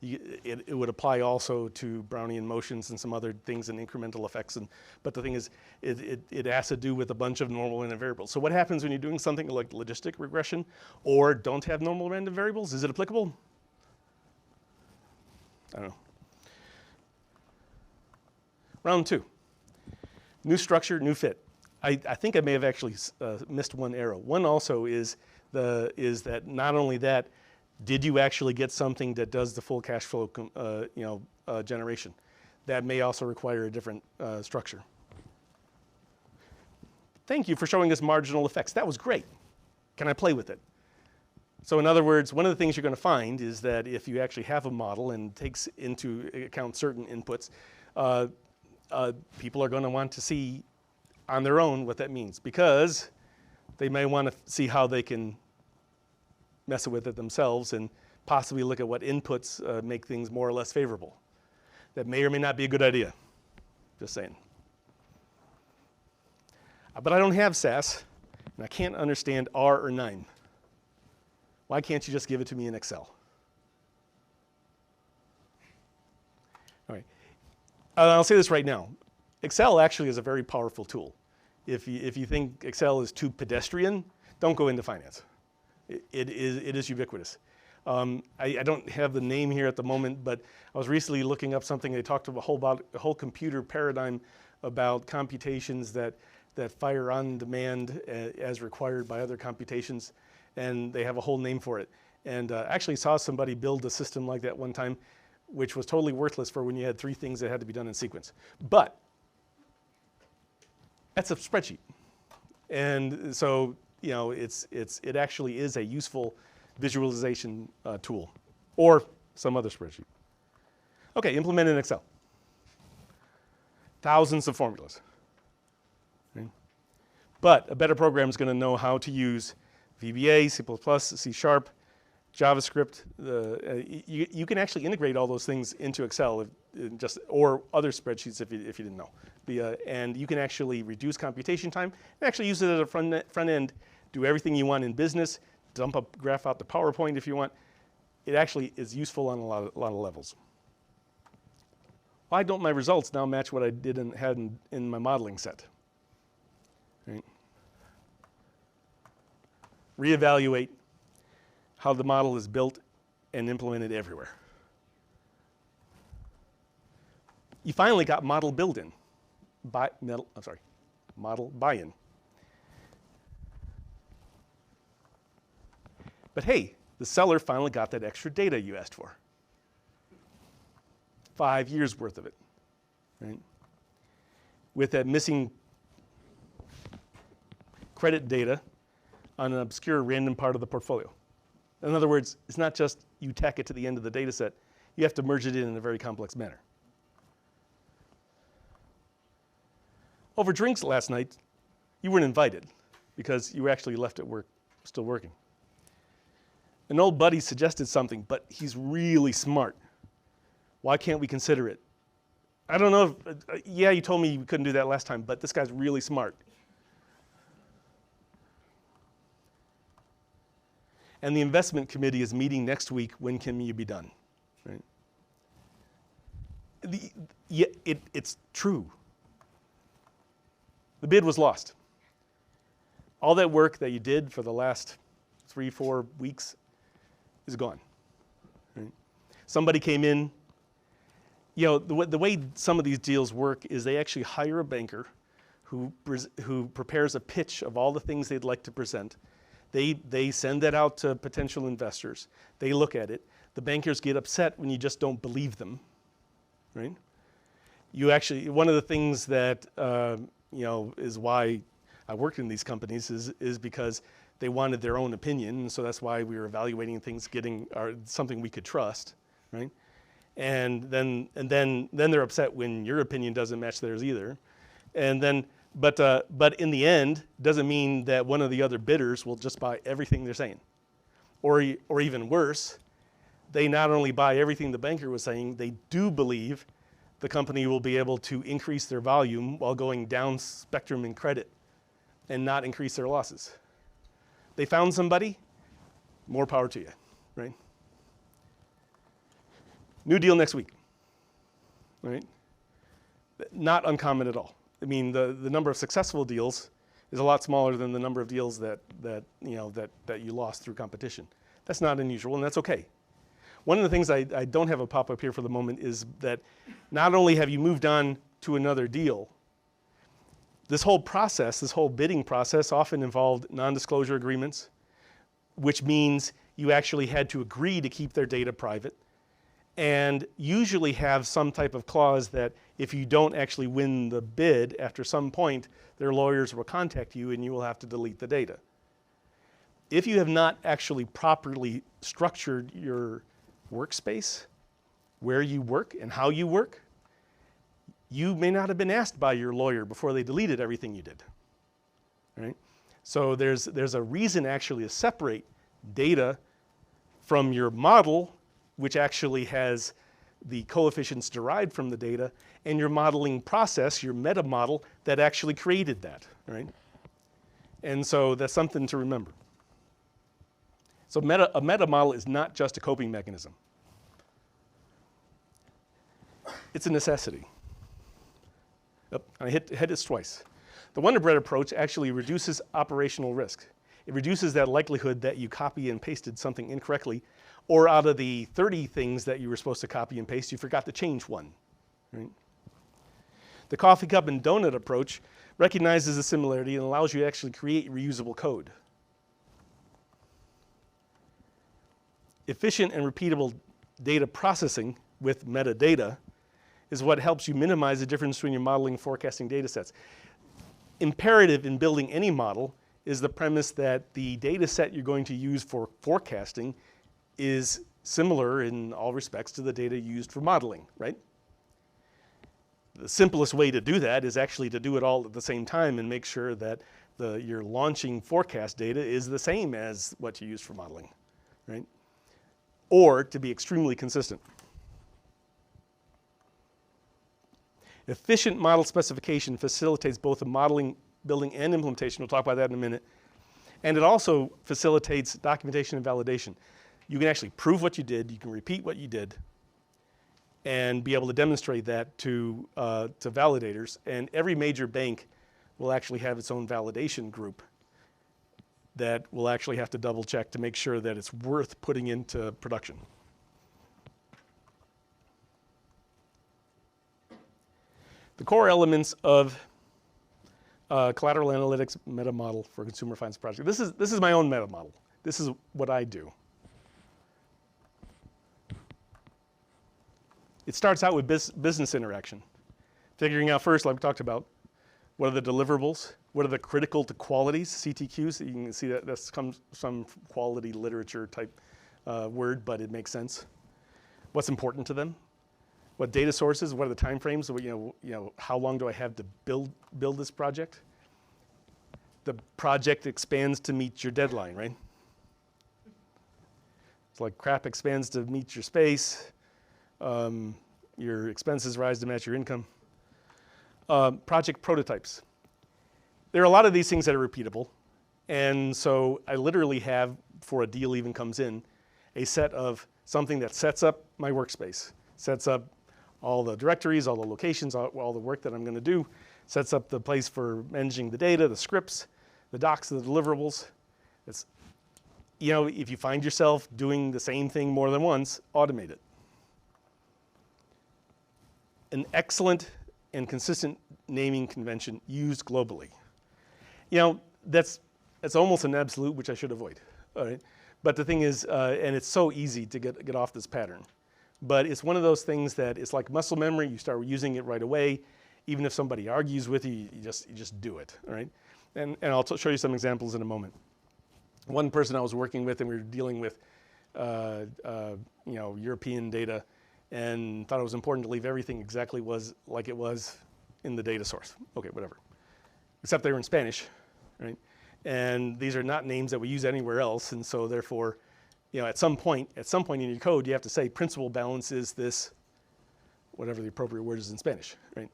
It would apply also to Brownian motions and some other things and incremental effects. But the thing is, it has to do with a bunch of normal random variables. So what happens when you're doing something like logistic regression or don't have normal random variables? Is it applicable? I don't know. Round 2. New structure, new fit. I think I may have actually missed one arrow. One also is that not only that, did you actually get something that does the full cash flow generation? That may also require a different structure. Thank you for showing us marginal effects. That was great. Can I play with it? So in other words, one of the things you're going to find is that if you actually have a model and takes into account certain inputs, people are going to want to see on their own what that means, because they may want to see how they can mess with it themselves and possibly look at what inputs make things more or less favorable. That may or may not be a good idea. Just saying. But I don't have SAS, and I can't understand R or 9. Why can't you just give it to me in Excel? All right. I'll say this right now. Excel actually is a very powerful tool. If you think Excel is too pedestrian, don't go into finance. It is ubiquitous. I don't have the name here at the moment, but I was recently looking up something. They talked about a whole computer paradigm about computations that fire on demand as required by other computations, and they have a whole name for it. And actually saw somebody build a system like that one time, which was totally worthless for when you had 3 things that had to be done in sequence. But that's a spreadsheet, and so it actually is a useful visualization tool, or some other spreadsheet. Okay, implement in Excel. Thousands of formulas. Okay. But a better program is going to know how to use VBA, C++, C#, JavaScript. You can actually integrate all those things into Excel or other spreadsheets if you didn't know. And you can actually reduce computation time and actually use it as a front end, do everything you want in business, dump a graph out to PowerPoint if you want. It actually is useful on a lot of levels. Why don't my results now match what I had in my modeling set? Right. Reevaluate how the model is built and implemented everywhere. You finally got model build-in, model buy-in. But hey, the seller finally got that extra data you asked for. 5 years worth of it, right? With that missing credit data on an obscure random part of the portfolio. In other words, it's not just you tack it to the end of the data set, you have to merge it in a very complex manner. Over drinks last night, you weren't invited because you were actually left at work, still working. An old buddy suggested something, but he's really smart. Why can't we consider it? I don't know if, yeah, you told me you couldn't do that last time, but this guy's really smart. And the investment committee is meeting next week. When can you be done? Right? It's true. The bid was lost. All that work that you did for the last 3-4 weeks is gone. Right? Somebody came in. You know, the way some of these deals work is they actually hire a banker who prepares a pitch of all the things they'd like to present. They send that out to potential investors. They look at it. The bankers get upset when you just don't believe them, right? You actually, one of the things that you know, is why I worked in these companies is because they wanted their own opinion, and so that's why we were evaluating things, getting something we could trust, right? And then they're upset when your opinion doesn't match theirs either, and then. But in the end, doesn't mean that one of the other bidders will just buy everything they're saying. Or even worse, they not only buy everything the banker was saying, they do believe the company will be able to increase their volume while going down spectrum in credit and not increase their losses. They found somebody, more power to you, right? New deal next week, right? Not uncommon at all. I mean, the number of successful deals is a lot smaller than the number of deals that you lost through competition. That's not unusual, and that's okay. One of the things I don't have a pop-up here for the moment is that not only have you moved on to another deal, this whole process, this whole bidding process often involved non-disclosure agreements, which means you actually had to agree to keep their data private, and usually have some type of clause that if you don't actually win the bid, after some point, their lawyers will contact you and you will have to delete the data. If you have not actually properly structured your workspace, where you work and how you work, you may not have been asked by your lawyer before they deleted everything you did, right? So there's a reason actually to separate data from your model, which actually has the coefficients derived from the data, and your modeling process, your metamodel, that actually created that, right? And so that's something to remember. So a metamodel is not just a coping mechanism. It's a necessity. Yep, I hit this twice. The Wonder Bread approach actually reduces operational risk. It reduces that likelihood that you copy and pasted something incorrectly, or out of the 30 things that you were supposed to copy and paste, you forgot to change one, right? The coffee cup and donut approach recognizes the similarity and allows you to actually create reusable code. Efficient and repeatable data processing with metadata is what helps you minimize the difference between your modeling and forecasting data sets. Imperative in building any model is the premise that the data set you're going to use for forecasting is similar in all respects to the data used for modeling, right? The simplest way to do that is actually to do it all at the same time and make sure that your launching forecast data is the same as what you use for modeling, right? Or to be extremely consistent. Efficient model specification facilitates both the modeling, building, and implementation. We'll talk about that in a minute. And it also facilitates documentation and validation. You can actually prove what you did, you can repeat what you did, and be able to demonstrate that to validators. And every major bank will actually have its own validation group that will actually have to double check to make sure that it's worth putting into production. The core elements of collateral analytics Metamodel for consumer finance project. This is my own Metamodel. This is what I do. It starts out with business interaction. Figuring out first, like we talked about, what are the deliverables? What are the critical to qualities, CTQs? You can see that this comes from quality literature type word, but it makes sense. What's important to them? What data sources? What are the time frames? You know, how long do I have to build this project? The project expands to meet your deadline, right? It's like crap expands to meet your space. Your expenses rise to match your income. Project prototypes. There are a lot of these things that are repeatable. And so I literally have, before a deal even comes in, a set of something that sets up my workspace, sets up all the directories, all the locations, all the work that I'm going to do, sets up the place for managing the data, the scripts, the docs, the deliverables. It's, you know, if you find yourself doing the same thing more than once, automate it. An excellent and consistent naming convention used globally. You know, that's almost an absolute, which I should avoid. All right? But the thing is, and it's so easy to get off this pattern. But it's one of those things that it's like muscle memory. You start using it right away. Even if somebody argues with you, you just do it. All right? And I'll show you some examples in a moment. One person I was working with, and we were dealing with, you know, European data, and thought it was important to leave everything exactly like it was in the data source. Okay, whatever. Except they were in Spanish, right? And these are not names that we use anywhere else, and so therefore, you know, at some point in your code, you have to say principal balance is this, whatever the appropriate word is in Spanish, right?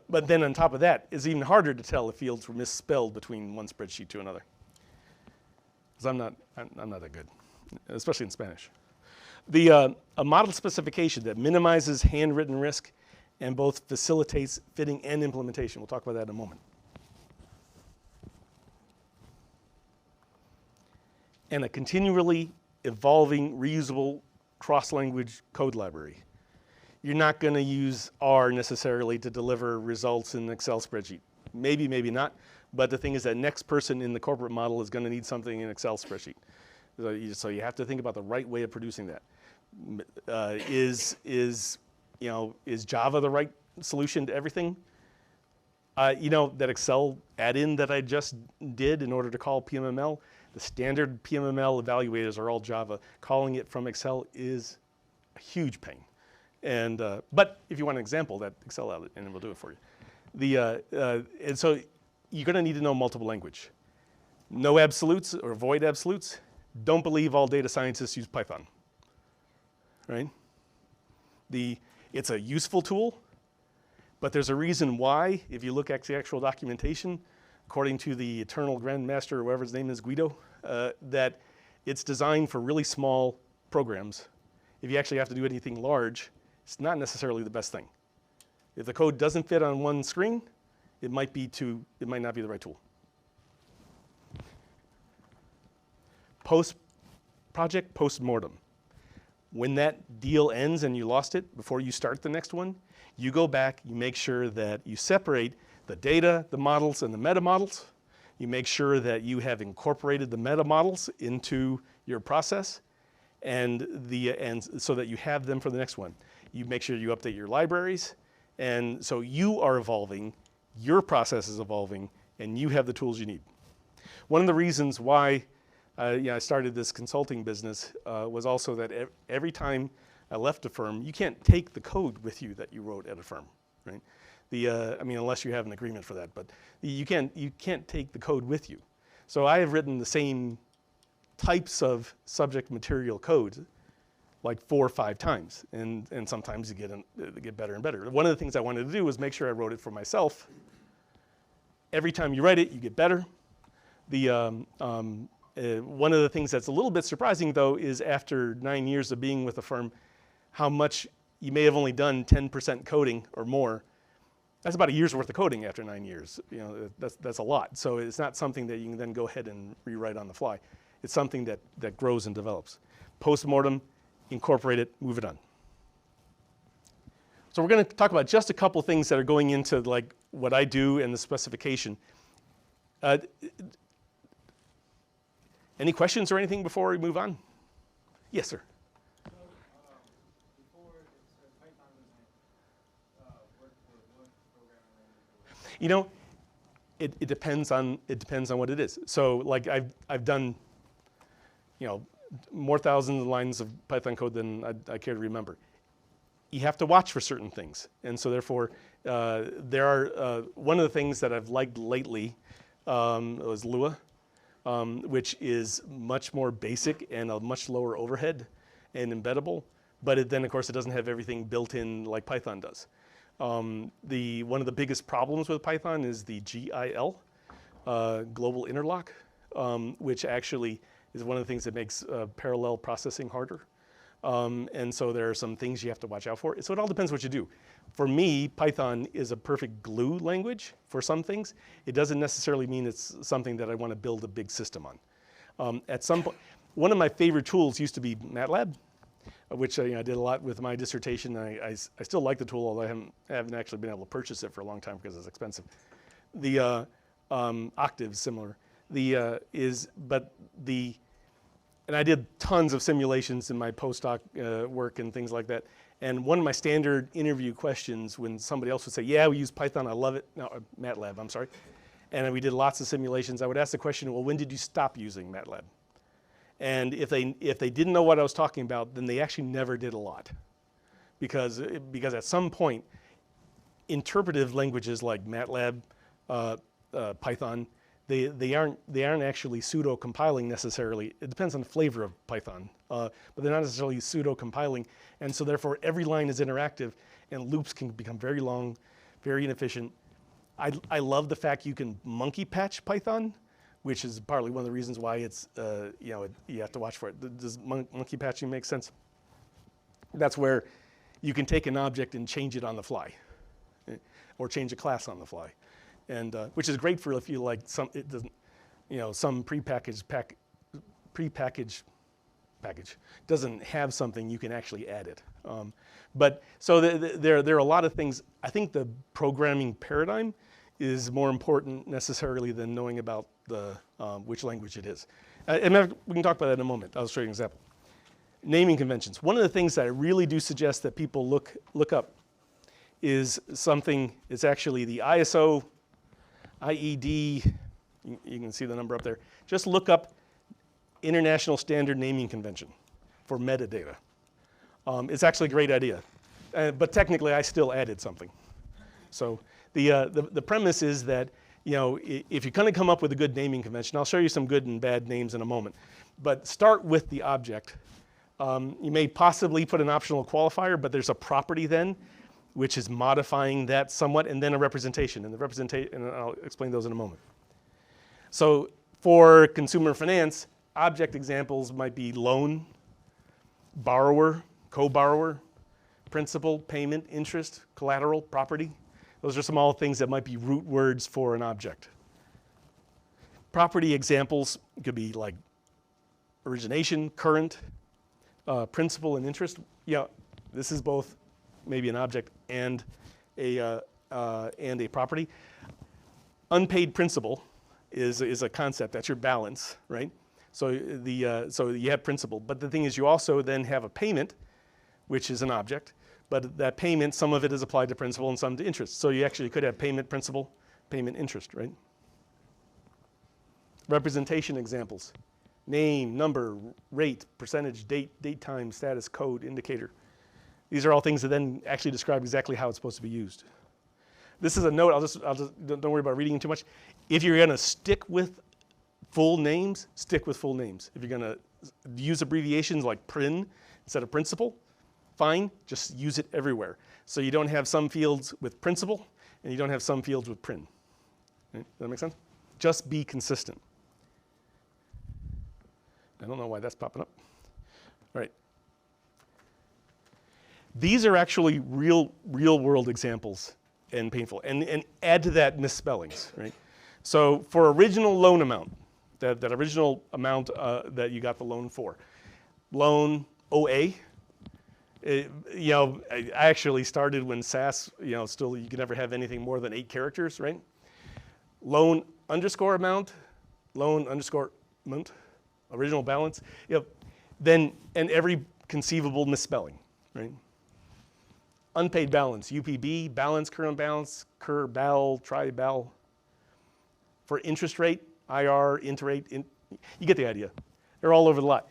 But then on top of that, it's even harder to tell if fields were misspelled between one spreadsheet to another. Because I'm not that good, especially in Spanish. A model specification that minimizes handwritten risk and both facilitates fitting and implementation. We'll talk about that in a moment. And a continually evolving, reusable cross-language code library. You're not going to use R necessarily to deliver results in an Excel spreadsheet. Maybe, maybe not. But the thing is that next person in the corporate model is going to need something in an Excel spreadsheet. So you have to think about the right way of producing that. Is Java the right solution to everything? You know, that Excel add-in that I just did in order to call PMML, the standard PMML evaluators are all Java. Calling it from Excel is a huge pain. And but if you want an example, that Excel add-in, and we'll do it for you. And so you're going to need to know multiple language. No absolutes or avoid absolutes. Don't believe all data scientists use Python. Right? It's a useful tool, but there's a reason why, if you look at the actual documentation, according to the eternal grandmaster, or whatever his name is, Guido, that it's designed for really small programs. If you actually have to do anything large, it's not necessarily the best thing. If the code doesn't fit on one screen, it might not be the right tool. Project post-mortem. When that deal ends and you lost it, before you start the next one, you go back, you make sure that you separate the data, the models, and the metamodels. You make sure that you have incorporated the metamodels into your process, and so that you have them for the next one. You make sure you update your libraries, and so you are evolving, your process is evolving, and you have the tools you need. One of the reasons why I started this consulting business was also that every time I left a firm, you can't take the code with you that you wrote at a firm, right? I mean, unless you have an agreement for that, but you can't take the code with you. So I have written the same types of subject material codes like 4 or 5 times, and sometimes you get better and better. One of the things I wanted to do was make sure I wrote it for myself. Every time you write it, you get better. One of the things that's a little bit surprising, though, is after 9 years of being with the firm, how much you may have only done 10% coding or more. That's about a year's worth of coding after 9 years. You know, that's a lot. So it's not something that you can then go ahead and rewrite on the fly. It's something that grows and develops. Post-mortem, incorporate it, move it on. So we're going to talk about just a couple things that are going into like what I do and the specification. Any questions or anything before we move on? Yes, sir. So, before it said Python doesn't work for what programming language? You know, it depends on what it is. So like I've done, you know, more thousands of lines of Python code than I care to remember. You have to watch for certain things, and so therefore there are one of the things that I've liked lately was Lua, which is much more basic and a much lower overhead and embeddable, but then of course it doesn't have everything built in like Python does. One of the biggest problems with Python is the GIL, global interlock, which actually is one of the things that makes parallel processing harder. And so there are some things you have to watch out for. So it all depends what you do. For me, Python is a perfect glue language for some things. It doesn't necessarily mean it's something that I want to build a big system on. At some point, one of my favorite tools used to be Matlab, which I did a lot with my dissertation. I still like the tool, although I haven't actually been able to purchase it for a long time because it's expensive. The Octave's similar. And I did tons of simulations in my postdoc work and things like that. And one of my standard interview questions when somebody else would say, yeah, we use Python, I love it. No, Matlab, I'm sorry. And we did lots of simulations. I would ask the question, well, when did you stop using Matlab? And if they didn't know what I was talking about, then they actually never did a lot. Because at some point, interpretive languages like Matlab, Python, they aren't actually pseudo-compiling necessarily. It depends on the flavor of Python, but they're not necessarily pseudo-compiling, and so therefore every line is interactive, and loops can become very long, very inefficient. I love the fact you can monkey patch Python, which is partly one of the reasons why it's you have to watch for it. Does monkey patching make sense? That's where you can take an object and change it on the fly, or change a class on the fly. And which is great for if you like some prepackaged package doesn't have something, you can actually add it. But so there are a lot of things. I think the programming paradigm is more important necessarily than knowing about the which language it is. And we can talk about that in a moment. I'll show you an example. Naming conventions. One of the things that I really do suggest that people look up is something. It's actually the ISO. IED, you can see the number up there. Just look up International Standard Naming Convention for metadata. It's actually a great idea, but technically I still added something. So the premise is that if you're going to come up with a good naming convention, I'll show you some good and bad names in a moment, but start with the object. You may possibly put an optional qualifier, but there's a property then, which is modifying that somewhat, and then a representation. And I'll explain those in a moment. So for consumer finance, object examples might be loan, borrower, co-borrower, principal, payment, interest, collateral, property. Those are some all things that might be root words for an object. Property examples could be like origination, current, principal, and interest. Yeah, this is both maybe an object and a property. Unpaid principal is a concept. That's your balance, right? So you have principal, but the thing is, you also then have a payment, which is an object. But that payment, some of it is applied to principal and some to interest. So you actually could have payment principal, payment interest, right? Representation examples: name, number, rate, percentage, date time, status, code, indicator. These are all things that then actually describe exactly how it's supposed to be used. This is a note. I'll just don't worry about reading too much. If you're going to stick with full names, stick with full names. If you're going to use abbreviations like PRIN, instead of principal, fine, just use it everywhere. So you don't have some fields with principal, and you don't have some fields with prin. Right? Does that make sense? Just be consistent. I don't know why that's popping up. All right. These are actually real world examples and painful. And add to that misspellings, right? So for original loan amount, that original amount that you got the loan for, loan OA, I actually started when SAS, still you could never have anything more than 8 characters, right? Loan underscore amount, loan underscore amount, original balance, then, and every conceivable misspelling, right? Unpaid balance, UPB, balance, current balance, bal, tri-bal. For interest rate, IR, interrate, you get the idea. They're all over the lot.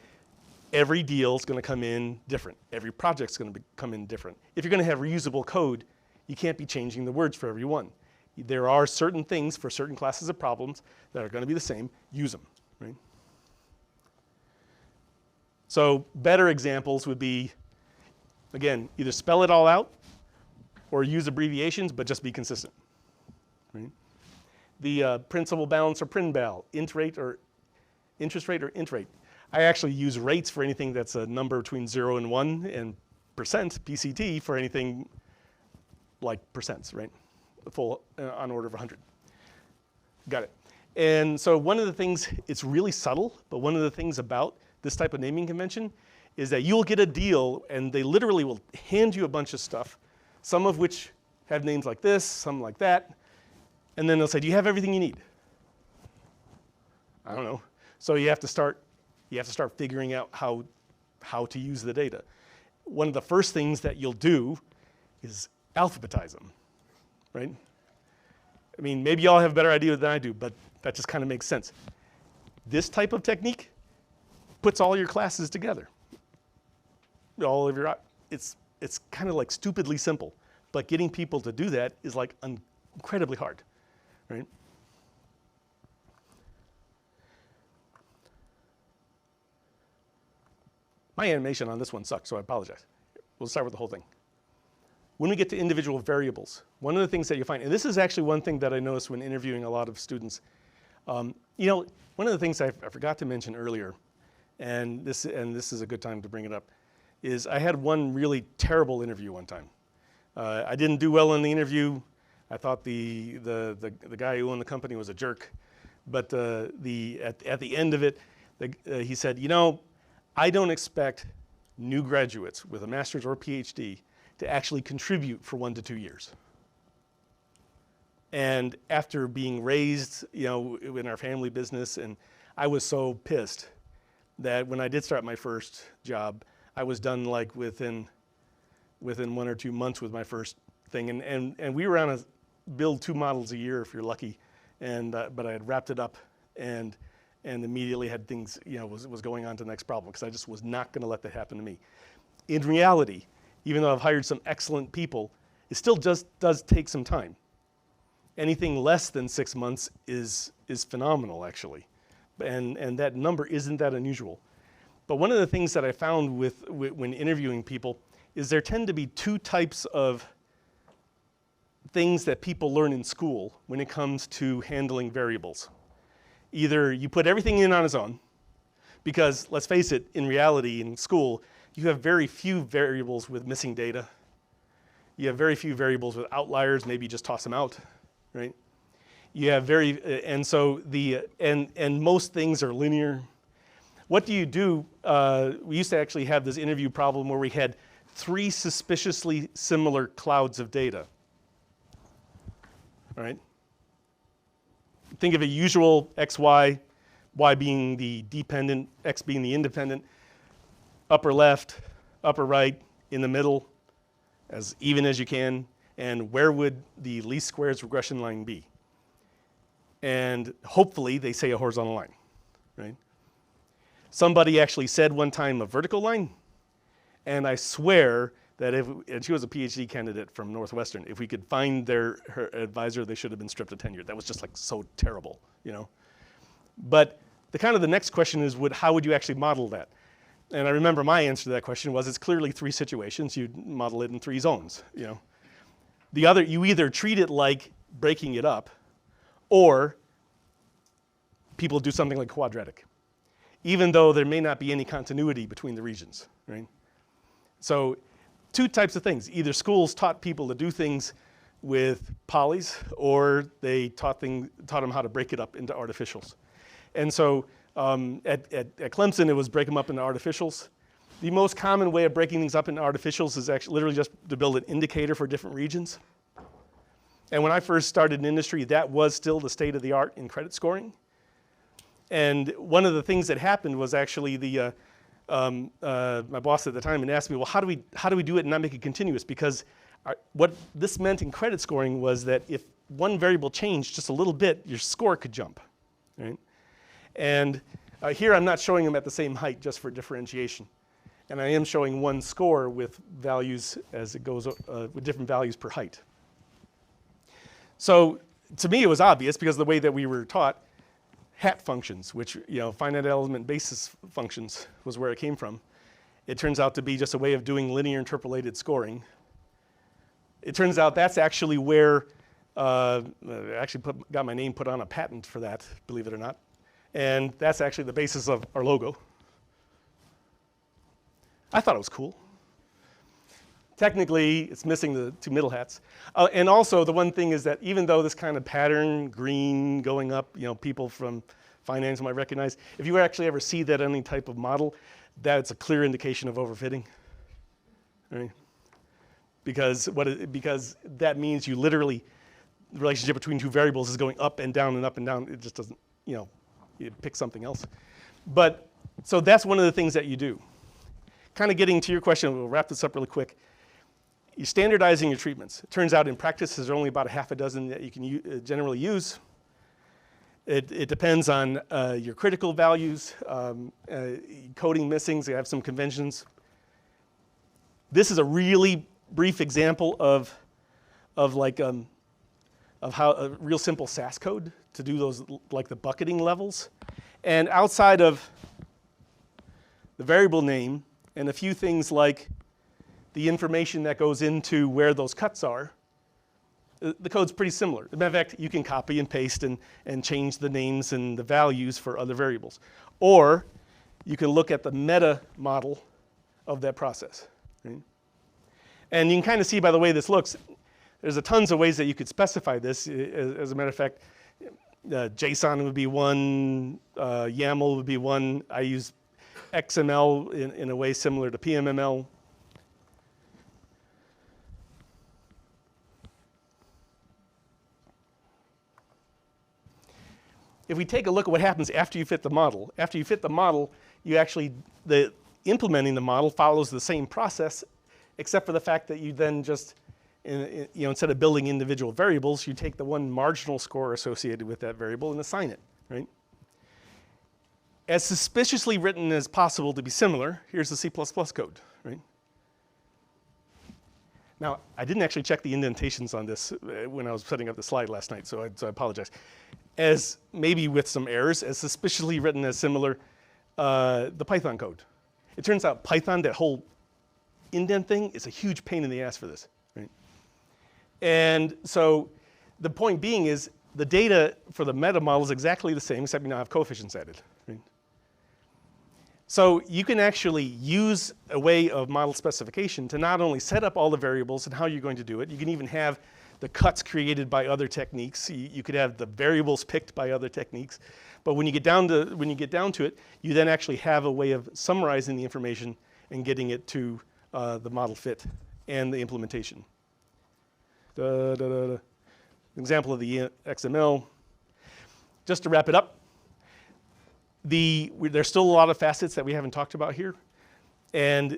Every deal is going to come in different. Every project's going to come in different. If you're going to have reusable code, you can't be changing the words for every one. There are certain things for certain classes of problems that are going to be the same. Use them, right? So better examples would be, again, either spell it all out or use abbreviations, but just be consistent, right? The principal balance or prin-bal, int rate or interest rate or int rate. I actually use rates for anything that's a number between 0 and 1, and percent, PCT, for anything like percents, right? Full on order of 100. Got it. And so one of the things, it's really subtle, but one of the things about this type of naming convention is that you'll get a deal and they literally will hand you a bunch of stuff, some of which have names like this, some like that, and then they'll say, do you have everything you need? I don't know. So you have to start figuring out how to use the data. One of the first things that you'll do is alphabetize them, right? I mean, maybe y'all have a better idea than I do, but that just kind of makes sense. This type of technique puts all your classes together. All of your, it's kind of like stupidly simple, but getting people to do that is like incredibly hard, right? My animation on this one sucks, so I apologize. We'll start with the whole thing. When we get to individual variables, one of the things that you find, and this is actually one thing that I noticed when interviewing a lot of students, one of the things I forgot to mention earlier, and this is a good time to bring it up, is I had one really terrible interview one time. I didn't do well in the interview. I thought the guy who owned the company was a jerk, but at the end of it, he said, I don't expect new graduates with a master's or PhD to actually contribute for 1 to 2 years. And after being raised, in our family business, and I was so pissed that when I did start my first job, I was done like within 1 or 2 months with my first thing, and we were on a build 2 models a year if you're lucky, and but I had wrapped it up and immediately had things, was going on to the next problem because I just was not going to let that happen to me. In reality, even though I've hired some excellent people, it still just does take some time. Anything less than 6 months is phenomenal, actually, and that number isn't that unusual. But one of the things that I found when interviewing people is there tend to be 2 types of things that people learn in school when it comes to handling variables. Either you put everything in on its own, because let's face it, in reality, in school, you have very few variables with missing data. You have very few variables with outliers, maybe you just toss them out, right? You have and so and most things are linear. What do you do? We used to actually have this interview problem where we had 3 suspiciously similar clouds of data, all right? Think of a usual x, y, y being the dependent, x being the independent, upper left, upper right, in the middle, as even as you can, and where would the least squares regression line be? And hopefully they say a horizontal line, right? Somebody actually said one time a vertical line, and I swear that and she was a PhD candidate from Northwestern, if we could find her advisor, they should have been stripped of tenure. That was just like so terrible, But the next question is, how would you actually model that? And I remember my answer to that question was, it's clearly 3 situations. You model it in 3 zones. The other, you either treat it like breaking it up, or people do something like quadratic, even though there may not be any continuity between the regions, right? So 2 types of things. Either schools taught people to do things with polys, or they taught them how to break it up into artificials. And so at Clemson, it was break them up into artificials. The most common way of breaking things up into artificials is actually literally just to build an indicator for different regions. And when I first started in industry, that was still the state of the art in credit scoring. And one of the things that happened was actually my boss at the time had asked me, well, how do we do it and not make it continuous? Because what this meant in credit scoring was that if one variable changed just a little bit, your score could jump, right? And here I'm not showing them at the same height just for differentiation. And I am showing one score with values as it goes, with different values per height. So to me, it was obvious because of the way that we were taught, hat functions, which, finite element basis functions was where it came from. It turns out to be just a way of doing linear interpolated scoring. It turns out that's actually where, I actually got my name put on a patent for that, believe it or not. And that's actually the basis of our logo. I thought it was cool. Technically, it's missing the 2 middle hats. And also, the one thing is that even though this kind of pattern, green going up, people from finance might recognize, if you actually ever see that in any type of model, that's a clear indication of overfitting, right? Because that means you literally, the relationship between 2 variables is going up and down and up and down. It just doesn't, you pick something else. But, so that's one of the things that you do. Kind of getting to your question, we'll wrap this up really quick. You're standardizing your treatments. It turns out in practice there's only about a half a dozen that you can generally use. It depends on your critical values, coding missings. They have some conventions. This is a really brief example of how a real simple SAS code to do those, like the bucketing levels. And outside of the variable name and a few things like the information that goes into where those cuts are, the code's pretty similar. As a matter of fact, you can copy and paste and change the names and the values for other variables. Or you can look at the meta model of that process, right? And you can kind of see by the way this looks, there's a tons of ways that you could specify this. As a matter of fact, JSON would be one, YAML would be one. I use XML in a way similar to PMML. If we take a look at what happens after you fit the model, you actually, implementing the model follows the same process, except for the fact that you then just, instead of building individual variables, you take the one marginal score associated with that variable and assign it, right? As suspiciously written as possible to be similar, here's the C++ code, right? Now, I didn't actually check the indentations on this when I was setting up the slide last night, so I apologize. As maybe with some errors, as suspiciously written as similar, the Python code. It turns out Python, that whole indent thing, is a huge pain in the ass for this, right? And so the point being is the data for the meta model is exactly the same, except you now have coefficients added, right? So you can actually use a way of model specification to not only set up all the variables and how you're going to do it, you can even have the cuts created by other techniques. You could have the variables picked by other techniques. But when you get down to it, you then actually have a way of summarizing the information and getting it to the model fit and the implementation. An example of the XML. Just to wrap it up, there's still a lot of facets that we haven't talked about here. And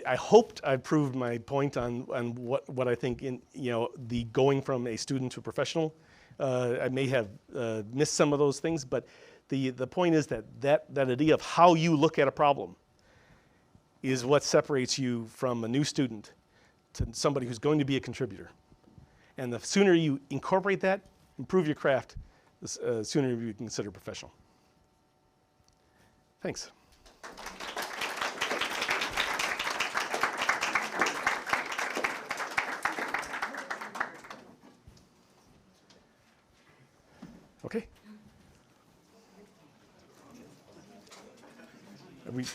I hoped I proved my point on what I think in the going from a student to a professional. I may have missed some of those things, but the point is that idea of how you look at a problem is what separates you from a new student to somebody who's going to be a contributor. And the sooner you incorporate that, improve your craft, the sooner you consider professional. Thanks. Okay.